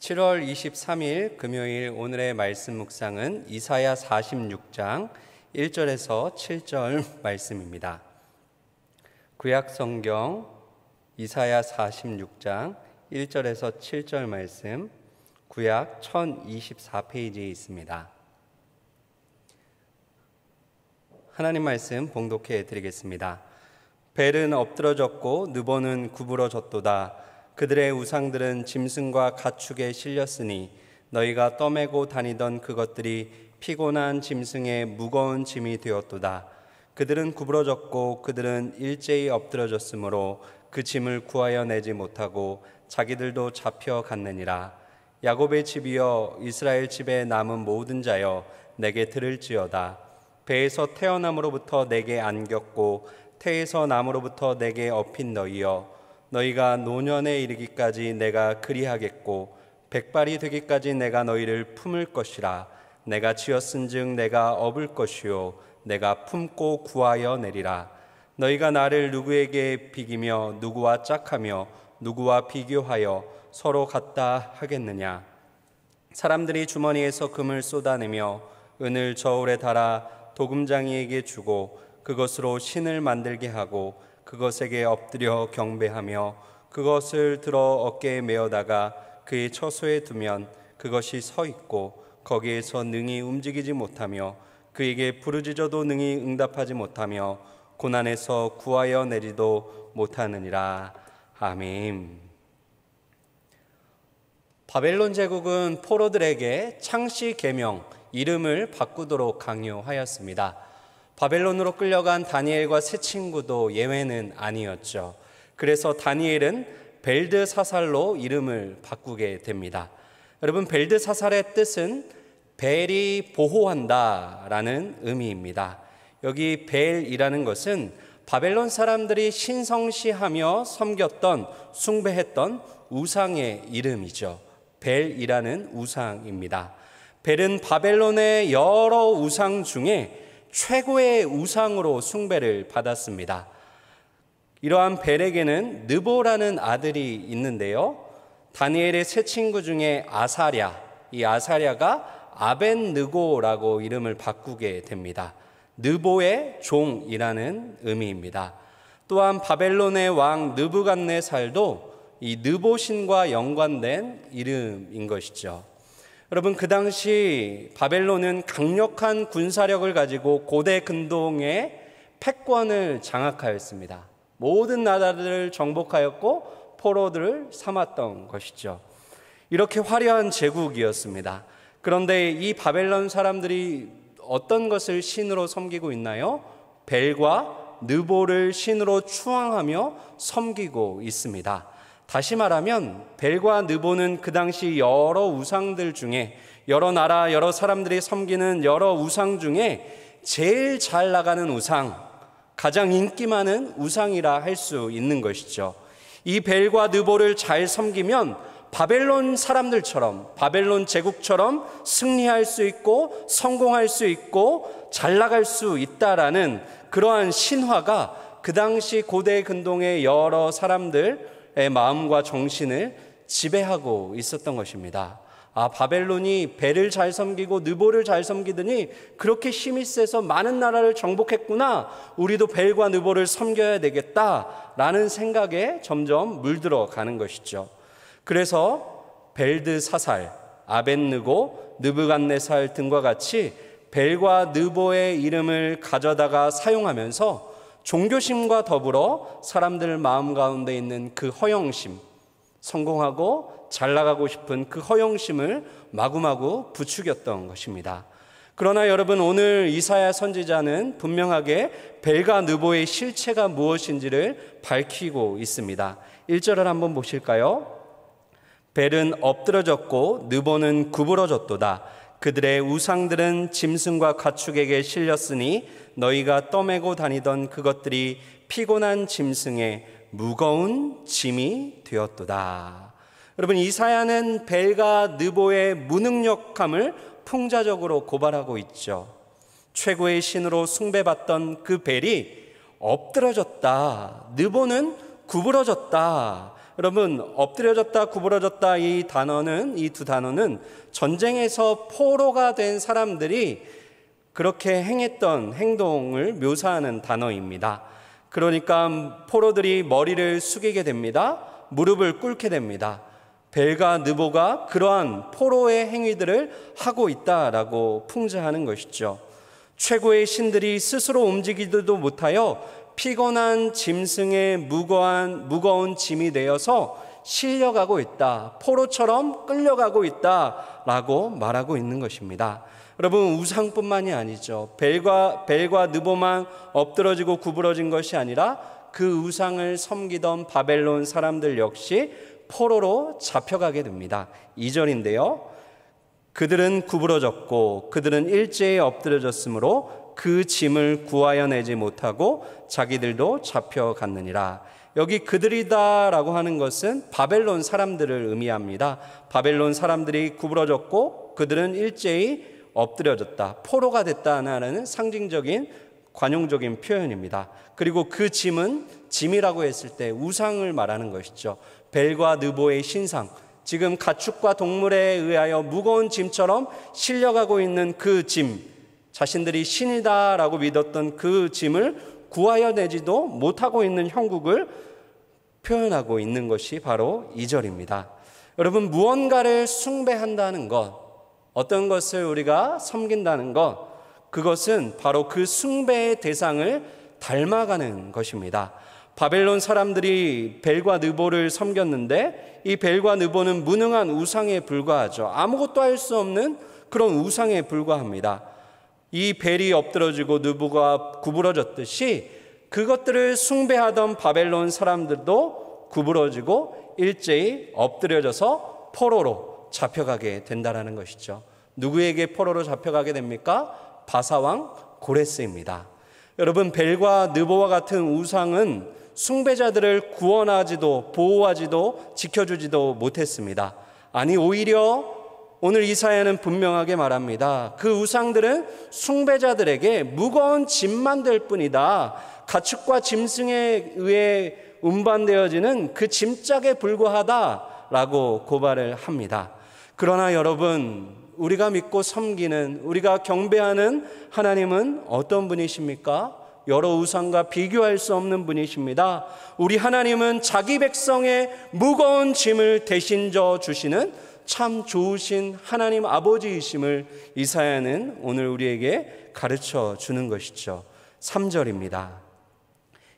7월 23일 금요일 오늘의 말씀 묵상은 이사야 46장 1절에서 7절 말씀입니다. 구약 성경 이사야 46장 1절에서 7절 말씀, 구약 1024페이지에 있습니다. 하나님 말씀 봉독해 드리겠습니다. 벨은 엎드러졌고 느보는 구부러졌도다. 그들의 우상들은 짐승과 가축에 실렸으니 너희가 떠매고 다니던 그것들이 피곤한 짐승의 무거운 짐이 되었도다. 그들은 구부러졌고 그들은 일제히 엎드러졌으므로 그 짐을 구하여 내지 못하고 자기들도 잡혀갔느니라. 야곱의 집이여, 이스라엘 집에 남은 모든 자여, 내게 들을지어다. 배에서 태어남으로부터 내게 안겼고 태에서 남으로부터 내게 업힌 너희여, 너희가 노년에 이르기까지 내가 그리하겠고 백발이 되기까지 내가 너희를 품을 것이라. 내가 지었은즉 내가 업을 것이요 내가 품고 구하여 내리라. 너희가 나를 누구에게 비기며 누구와 짝하며 누구와 비교하여 서로 같다 하겠느냐. 사람들이 주머니에서 금을 쏟아내며 은을 저울에 달아 도금장이에게 주고 그것으로 신을 만들게 하고 그것에게 엎드려 경배하며 그것을 들어 어깨에 메어다가 그의 처소에 두면 그것이 서 있고 거기에서 능히 움직이지 못하며 그에게 부르짖어도 능히 응답하지 못하며 고난에서 구하여 내리도 못하느니라. 아멘. 바벨론 제국은 포로들에게 창씨 계명, 이름을 바꾸도록 강요하였습니다. 바벨론으로 끌려간 다니엘과 세 친구도 예외는 아니었죠. 그래서 다니엘은 벨드사살로 이름을 바꾸게 됩니다. 여러분, 벨드사살의 뜻은 벨이 보호한다 라는 의미입니다. 여기 벨이라는 것은 바벨론 사람들이 신성시하며 섬겼던, 숭배했던 우상의 이름이죠. 벨이라는 우상입니다. 벨은 바벨론의 여러 우상 중에 최고의 우상으로 숭배를 받았습니다. 이러한 벨에게는 느보라는 아들이 있는데요, 다니엘의 세 친구 중에 아사랴, 이 아사랴가 아벤느고라고 이름을 바꾸게 됩니다. 느보의 종이라는 의미입니다. 또한 바벨론의 왕 느부갓네살도 이 느보신과 연관된 이름인 것이죠. 여러분, 그 당시 바벨론은 강력한 군사력을 가지고 고대 근동의 패권을 장악하였습니다. 모든 나라들을 정복하였고 포로들을 삼았던 것이죠. 이렇게 화려한 제국이었습니다. 그런데 이 바벨론 사람들이 어떤 것을 신으로 섬기고 있나요? 벨과 느보를 신으로 추앙하며 섬기고 있습니다. 다시 말하면 벨과 느보는 그 당시 여러 우상들 중에, 여러 나라 여러 사람들이 섬기는 여러 우상 중에 제일 잘 나가는 우상, 가장 인기 많은 우상이라 할 수 있는 것이죠. 이 벨과 느보를 잘 섬기면 바벨론 사람들처럼, 바벨론 제국처럼 승리할 수 있고 성공할 수 있고 잘 나갈 수 있다라는 그러한 신화가 그 당시 고대 근동의 여러 사람들 마음과 정신을 지배하고 있었던 것입니다. 바벨론이 벨을 잘 섬기고 느보를 잘 섬기더니 그렇게 힘이 세서 많은 나라를 정복했구나, 우리도 벨과 느보를 섬겨야 되겠다라는 생각에 점점 물들어 가는 것이죠. 그래서 벨드사살, 아벤느고, 느부갓네살 등과 같이 벨과 느보의 이름을 가져다가 사용하면서 종교심과 더불어 사람들 마음 가운데 있는 그 허영심, 성공하고 잘 나가고 싶은 그 허영심을 마구마구 부추겼던 것입니다. 그러나 여러분, 오늘 이사야 선지자는 분명하게 벨과 느보의 실체가 무엇인지를 밝히고 있습니다. 1절을 한번 보실까요? 벨은 엎드러졌고 느보는 구부러졌도다. 그들의 우상들은 짐승과 가축에게 실렸으니 너희가 떠매고 다니던 그것들이 피곤한 짐승의 무거운 짐이 되었도다. 여러분, 이사야는 벨과 느보의 무능력함을 풍자적으로 고발하고 있죠. 최고의 신으로 숭배받던 그 벨이 엎드러졌다, 느보는 구부러졌다. 여러분, 엎드려졌다 구부러졌다 이 두 단어는 전쟁에서 포로가 된 사람들이 그렇게 행했던 행동을 묘사하는 단어입니다. 그러니까 포로들이 머리를 숙이게 됩니다. 무릎을 꿇게 됩니다. 벨과 느보가 그러한 포로의 행위들을 하고 있다라고 풍자하는 것이죠. 최고의 신들이 스스로 움직이지도 못하여 피곤한 짐승의 무거운 짐이 되어서 실려가고 있다, 포로처럼 끌려가고 있다라고 말하고 있는 것입니다. 여러분, 우상뿐만이 아니죠. 벨과 느보만 엎드러지고 구부러진 것이 아니라 그 우상을 섬기던 바벨론 사람들 역시 포로로 잡혀가게 됩니다. 2절인데요. 그들은 구부러졌고 그들은 일제히 엎드려졌으므로 그 짐을 구하여 내지 못하고 자기들도 잡혀갔느니라. 여기 그들이다라고 하는 것은 바벨론 사람들을 의미합니다. 바벨론 사람들이 구부러졌고 그들은 일제히 엎드려졌다, 포로가 됐다는 상징적인 관용적인 표현입니다. 그리고 그 짐은, 짐이라고 했을 때 우상을 말하는 것이죠. 벨과 느보의 신상, 지금 가축과 동물에 의하여 무거운 짐처럼 실려가고 있는 그 짐, 자신들이 신이다라고 믿었던 그 짐을 구하여 내지도 못하고 있는 형국을 표현하고 있는 것이 바로 2절입니다. 여러분, 무언가를 숭배한다는 것, 어떤 것을 우리가 섬긴다는 것, 그것은 바로 그 숭배의 대상을 닮아가는 것입니다. 바벨론 사람들이 벨과 느보를 섬겼는데 이 벨과 느보는 무능한 우상에 불과하죠. 아무것도 할 수 없는 그런 우상에 불과합니다. 이 벨이 엎드러지고 느보가 구부러졌듯이 그것들을 숭배하던 바벨론 사람들도 구부러지고 일제히 엎드려져서 포로로 잡혀가게 된다는 것이죠. 누구에게 포로로 잡혀가게 됩니까? 바사왕 고레스입니다. 여러분, 벨과 느보와 같은 우상은 숭배자들을 구원하지도 보호하지도 지켜주지도 못했습니다. 아니, 오히려 오늘 이사야는 분명하게 말합니다. 그 우상들은 숭배자들에게 무거운 짐만 될 뿐이다. 가축과 짐승에 의해 운반되어지는 그 짐짝에 불과하다라고 고발을 합니다. 그러나 여러분, 우리가 믿고 섬기는, 우리가 경배하는 하나님은 어떤 분이십니까? 여러 우상과 비교할 수 없는 분이십니다. 우리 하나님은 자기 백성의 무거운 짐을 대신 져 주시는 참 좋으신 하나님 아버지이심을 이사야는 오늘 우리에게 가르쳐 주는 것이죠. 3절입니다.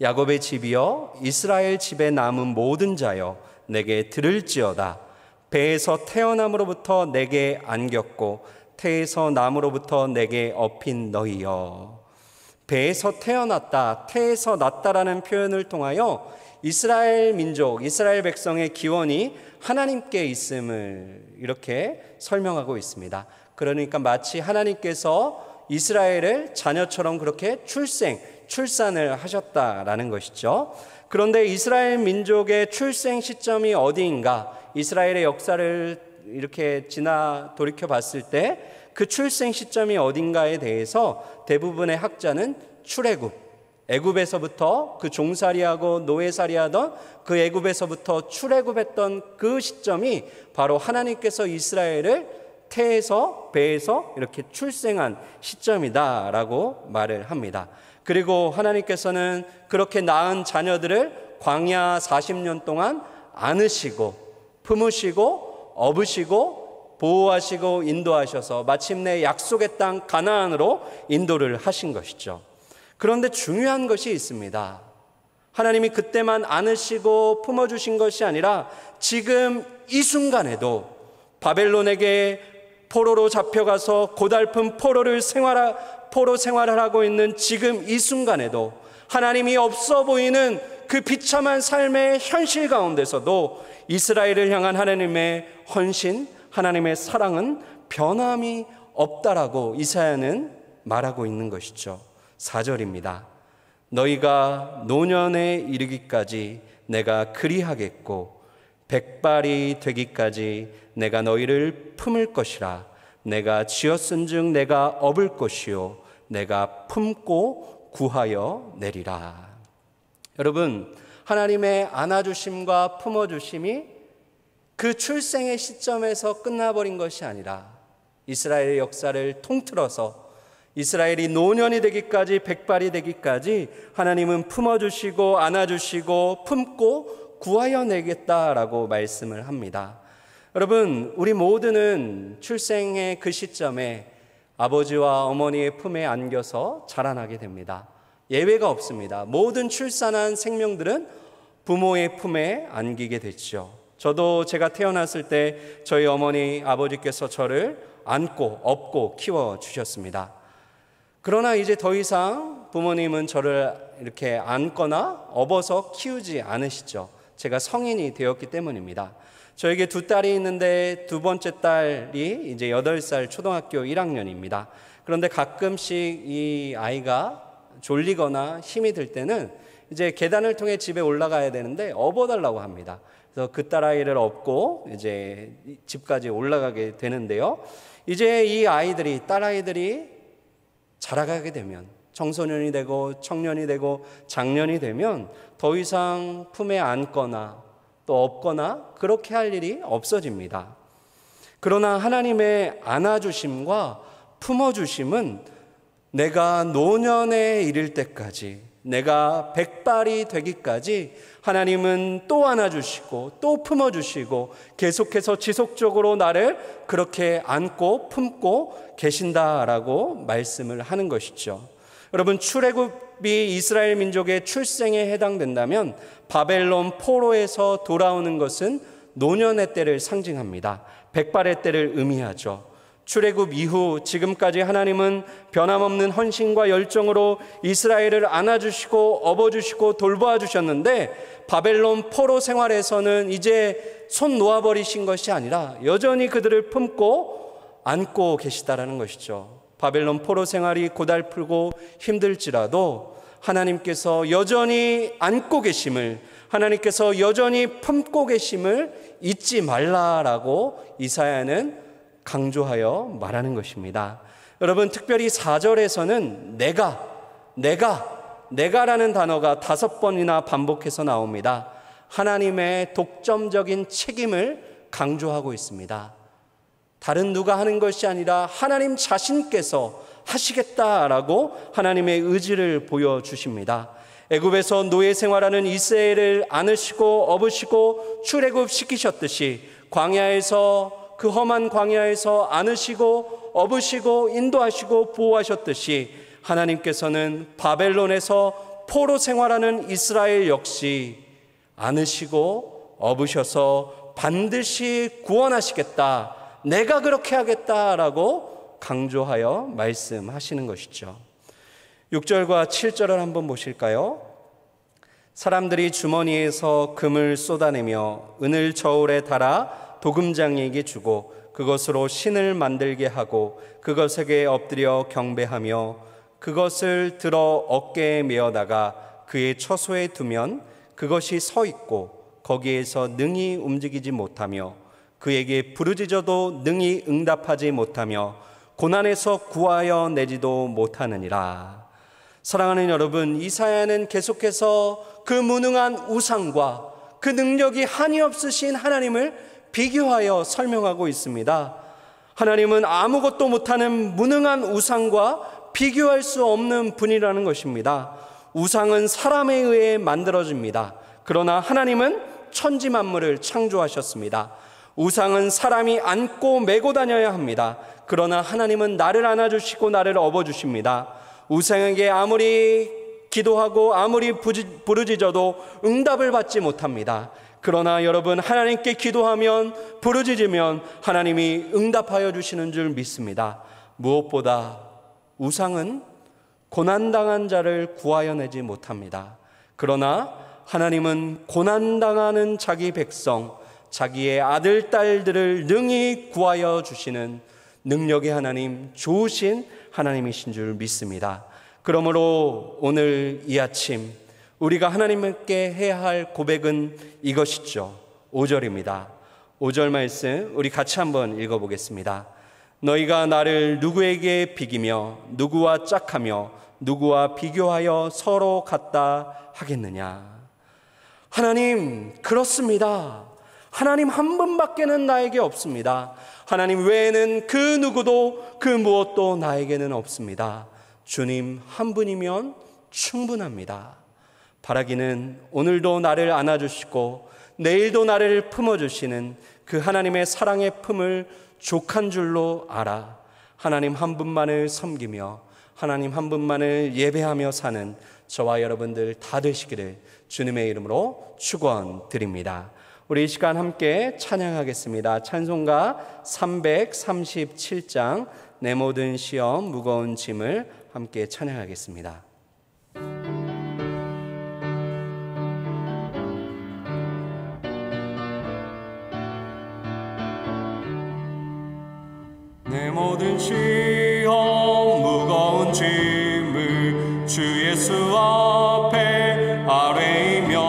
야곱의 집이여, 이스라엘 집에 남은 모든 자여, 내게 들을지어다. 배에서 태어남으로부터 내게 안겼고 태에서 남으로부터 내게 업힌 너희여. 배에서 태어났다, 태에서 났다라는 표현을 통하여 이스라엘 민족, 이스라엘 백성의 기원이 하나님께 있음을 이렇게 설명하고 있습니다. 그러니까 마치 하나님께서 이스라엘을 자녀처럼 그렇게 출산을 하셨다라는 것이죠. 그런데 이스라엘 민족의 출생 시점이 어디인가, 이스라엘의 역사를 이렇게 돌이켜 봤을 때 그 출생 시점이 어딘가에 대해서 대부분의 학자는 출애굽, 애굽에서부터 그 종살이하고 노예살이하던 그 애굽에서부터 출애굽했던 그 시점이 바로 하나님께서 이스라엘을 태에서 배에서 이렇게 출생한 시점이다라고 말을 합니다. 그리고 하나님께서는 그렇게 낳은 자녀들을 광야 40년 동안 안으시고 품으시고 업으시고 보호하시고 인도하셔서 마침내 약속의 땅 가나안으로 인도를 하신 것이죠. 그런데 중요한 것이 있습니다. 하나님이 그때만 안으시고 품어주신 것이 아니라 지금 이 순간에도 바벨론에게 포로로 잡혀가서 고달픈 포로 생활을 하고 있는 지금 이 순간에도 하나님이 없어 보이는 그 비참한 삶의 현실 가운데서도 이스라엘을 향한 하나님의 헌신, 하나님의 사랑은 변함이 없다라고 이사야는 말하고 있는 것이죠. 4절입니다. 너희가 노년에 이르기까지 내가 그리하겠고 백발이 되기까지 내가 너희를 품을 것이라. 내가 지었은즉 내가 업을 것이요 내가 품고 구하여 내리라. 여러분, 하나님의 안아주심과 품어주심이 그 출생의 시점에서 끝나버린 것이 아니라 이스라엘의 역사를 통틀어서 이스라엘이 노년이 되기까지, 백발이 되기까지 하나님은 품어주시고 안아주시고 품고 구하여 내겠다라고 말씀을 합니다. 여러분, 우리 모두는 출생의 그 시점에 아버지와 어머니의 품에 안겨서 자라나게 됩니다. 예외가 없습니다. 모든 출산한 생명들은 부모의 품에 안기게 됐죠. 저도 제가 태어났을 때 저희 어머니, 아버지께서 저를 안고 업고 키워주셨습니다. 그러나 이제 더 이상 부모님은 저를 이렇게 안거나 업어서 키우지 않으시죠. 제가 성인이 되었기 때문입니다. 저에게 두 딸이 있는데 두 번째 딸이 이제 8살 초등학교 1학년입니다. 그런데 가끔씩 이 아이가 졸리거나 힘이 들 때는 이제 계단을 통해 집에 올라가야 되는데 업어달라고 합니다. 그래서 그 딸아이를 업고 이제 집까지 올라가게 되는데요. 이제 이 아이들이, 딸아이들이 자라가게 되면, 청소년이 되고 청년이 되고 장년이 되면 더 이상 품에 안거나 또 업거나 그렇게 할 일이 없어집니다. 그러나 하나님의 안아주심과 품어주심은 내가 노년에 이를 때까지, 내가 백발이 되기까지 하나님은 또 안아주시고 또 품어주시고 계속해서 지속적으로 나를 그렇게 안고 품고 계신다라고 말씀을 하는 것이죠. 여러분, 출애굽이 이스라엘 민족의 출생에 해당된다면 바벨론 포로에서 돌아오는 것은 노년의 때를 상징합니다. 백발의 때를 의미하죠. 출애굽 이후 지금까지 하나님은 변함없는 헌신과 열정으로 이스라엘을 안아주시고 업어주시고 돌보아주셨는데 바벨론 포로 생활에서는 이제 손 놓아버리신 것이 아니라 여전히 그들을 품고 안고 계시다라는 것이죠. 바벨론 포로 생활이 고달프고 힘들지라도 하나님께서 여전히 안고 계심을, 하나님께서 여전히 품고 계심을 잊지 말라라고 이사야는 강조하여 말하는 것입니다. 여러분, 특별히 4절에서는 내가라는 단어가 5번이나 반복해서 나옵니다. 하나님의 독점적인 책임을 강조하고 있습니다. 다른 누가 하는 것이 아니라 하나님 자신께서 하시겠다라고 하나님의 의지를 보여주십니다. 애굽에서 노예 생활하는 이스라엘을 안으시고 업으시고 출애굽시키셨듯이 광야에서, 그 험한 광야에서 안으시고 업으시고 인도하시고 보호하셨듯이 하나님께서는 바벨론에서 포로 생활하는 이스라엘 역시 안으시고 업으셔서 반드시 구원하시겠다, 내가 그렇게 하겠다라고 강조하여 말씀하시는 것이죠. 6절과 7절을 한번 보실까요? 사람들이 주머니에서 금을 쏟아내며 은을 저울에 달아 도금장에게 주고 그것으로 신을 만들게 하고 그것에게 엎드려 경배하며 그것을 들어 어깨에 메어다가 그의 처소에 두면 그것이 서 있고 거기에서 능히 움직이지 못하며 그에게 부르짖어도 능히 응답하지 못하며 고난에서 구하여 내지도 못하느니라. 사랑하는 여러분, 이사야는 계속해서 그 무능한 우상과 그 능력이 한이 없으신 하나님을 비교하여 설명하고 있습니다. 하나님은 아무것도 못하는 무능한 우상과 비교할 수 없는 분이라는 것입니다. 우상은 사람에 의해 만들어집니다. 그러나 하나님은 천지 만물을 창조하셨습니다. 우상은 사람이 안고 메고 다녀야 합니다. 그러나 하나님은 나를 안아주시고 나를 업어주십니다. 우상에게 아무리 기도하고 아무리 부르짖어도 응답을 받지 못합니다. 그러나 여러분, 하나님께 기도하면, 부르짖으면 하나님이 응답하여 주시는 줄 믿습니다. 무엇보다 우상은 고난당한 자를 구하여 내지 못합니다. 그러나 하나님은 고난당하는 자기 백성, 자기의 아들, 딸들을 능히 구하여 주시는 능력의 하나님, 좋으신 하나님이신 줄 믿습니다. 그러므로 오늘 이 아침 우리가 하나님께 해야 할 고백은 이것이죠. 5절입니다. 5절 말씀 우리 같이 한번 읽어보겠습니다. 너희가 나를 누구에게 비기며 누구와 짝하며 누구와 비교하여 서로 같다 하겠느냐. 하나님, 그렇습니다. 하나님 한 분밖에는 나에게 없습니다. 하나님 외에는 그 누구도 그 무엇도 나에게는 없습니다. 주님 한 분이면 충분합니다. 바라기는 오늘도 나를 안아주시고 내일도 나를 품어주시는 그 하나님의 사랑의 품을 족한 줄로 알아 하나님 한 분만을 섬기며 하나님 한 분만을 예배하며 사는 저와 여러분들 다 되시기를 주님의 이름으로 축원드립니다. 우리 이 시간 함께 찬양하겠습니다. 찬송가 337장 내 모든 시험 무거운 짐을 함께 찬양하겠습니다. 내 모든 시험 무거운 짐을 주 예수 앞에 아뢰이며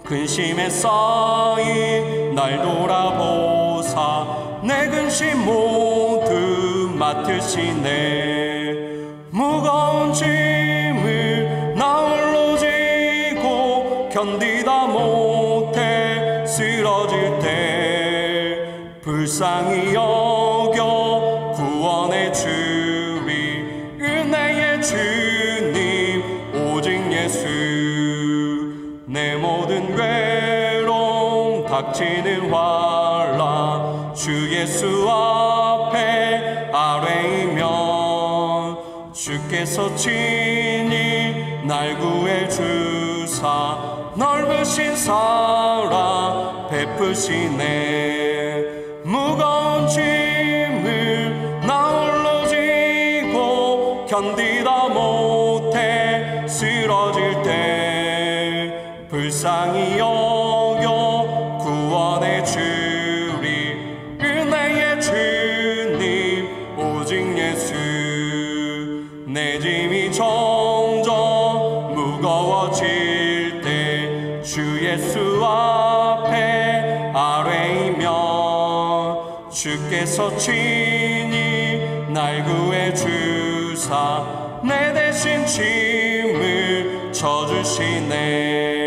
근심에 쌓인 날 돌아보사 내 근심 모두 맡으시네. 무거운 짐을 나 홀로 지고 견디다 못해 쓰러질 때 불쌍히 여겨 구원의 주리 은혜의 주님 오직 예수. 내 모든 괴로움 닥치는 환난 주 예수 앞에 아뢰이면 주께서 친히 날 구해주사 넓으신 사랑 베푸시네. 무거운 짐을 나 홀로 지고 견디다 못해 쓰러질 때 불쌍히 여겨 구원의 주리 은혜의 주님 오직 예수. 내 짐이 점점 무거워질 때 주 예수 앞에 아뢰이면 주께서 친히 날 구해주사 내 대신 짐을 져주시네.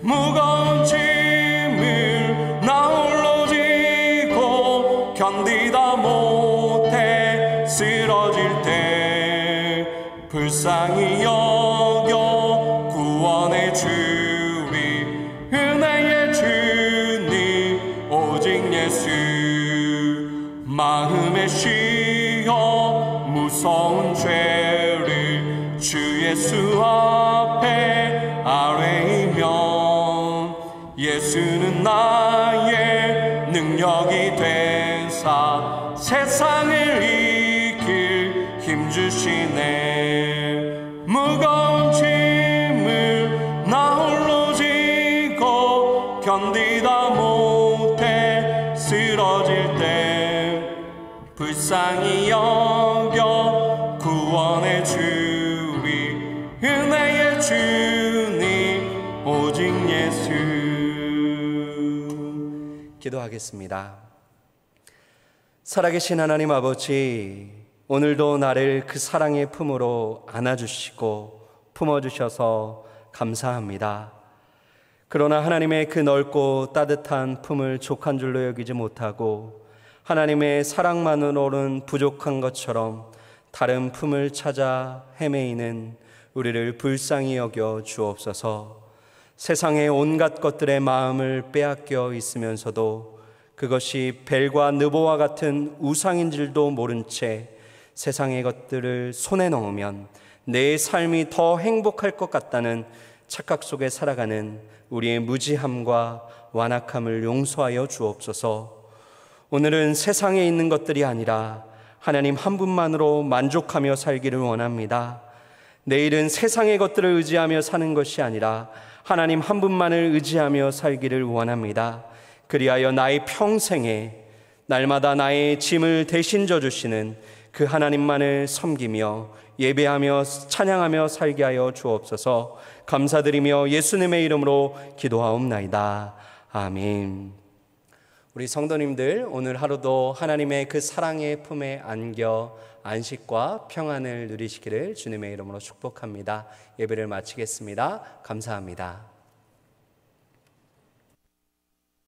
무거운 짐을 나 홀로 지고 견디다 못해 쓰러질 때 불쌍히 여겨 구원의 주리 은혜의 주님 오직 예수. 마음에 쉬어 무서운 죄를 주 예수 앞에 아뢰이면 예수는 나의 능력이 되사 세상을 이길 힘 주시네. 무거운 짐을 나 홀로 지고 견디다 못해 쓰러질 때 불쌍히 여겨 구원의 주리 은혜의 주님 오직 예수. 기도하겠습니다. 살아계신 하나님 아버지, 오늘도 나를 그 사랑의 품으로 안아주시고 품어주셔서 감사합니다. 그러나 하나님의 그 넓고 따뜻한 품을 족한 줄로 여기지 못하고 하나님의 사랑만으로는 부족한 것처럼 다른 품을 찾아 헤매이는 우리를 불쌍히 여겨 주옵소서. 세상의 온갖 것들의 마음을 빼앗겨 있으면서도 그것이 벨과 느보와 같은 우상인 줄도 모른 채 세상의 것들을 손에 넣으면 내 삶이 더 행복할 것 같다는 착각 속에 살아가는 우리의 무지함과 완악함을 용서하여 주옵소서. 오늘은 세상에 있는 것들이 아니라 하나님 한 분만으로 만족하며 살기를 원합니다. 내일은 세상의 것들을 의지하며 사는 것이 아니라 하나님 한 분만을 의지하며 살기를 원합니다. 그리하여 나의 평생에 날마다 나의 짐을 대신 져주시는 그 하나님만을 섬기며 예배하며 찬양하며 살게 하여 주옵소서. 감사드리며 예수님의 이름으로 기도하옵나이다. 아멘. 우리 성도님들, 오늘 하루도 하나님의 그 사랑의 품에 안겨 안식과 평안을 누리시기를 주님의 이름으로 축복합니다. 예배를 마치겠습니다. 감사합니다.